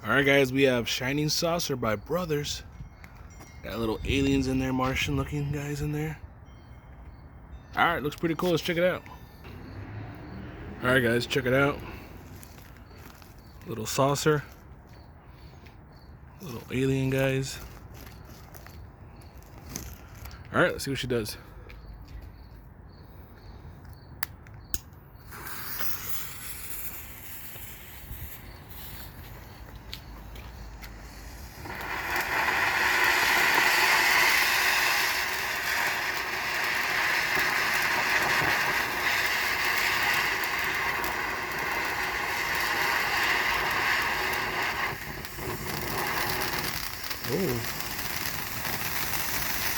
Alright guys, we have Shining Saucer by Brothers. Got little aliens in there, Martian looking guys in there. Alright, looks pretty cool. Let's check it out. Alright guys, check it out. Little saucer. Little alien guys. Alright, let's see what she does.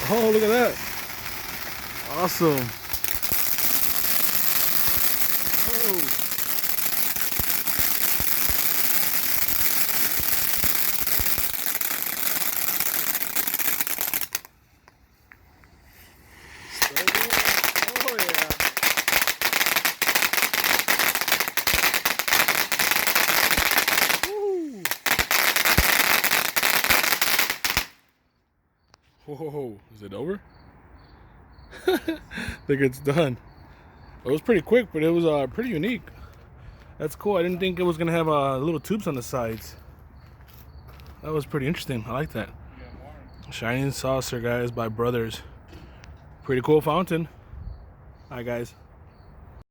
Oh, look at that. Awesome. Oh. Oh, yeah. Woo. Whoa, is it over? I think it's done. It was pretty quick, but it was pretty unique. That's cool. I didn't think it was gonna have little tubes on the sides. That was pretty interesting. I like that. Shining Saucer, guys, by Brothers. Pretty cool fountain. All right, guys.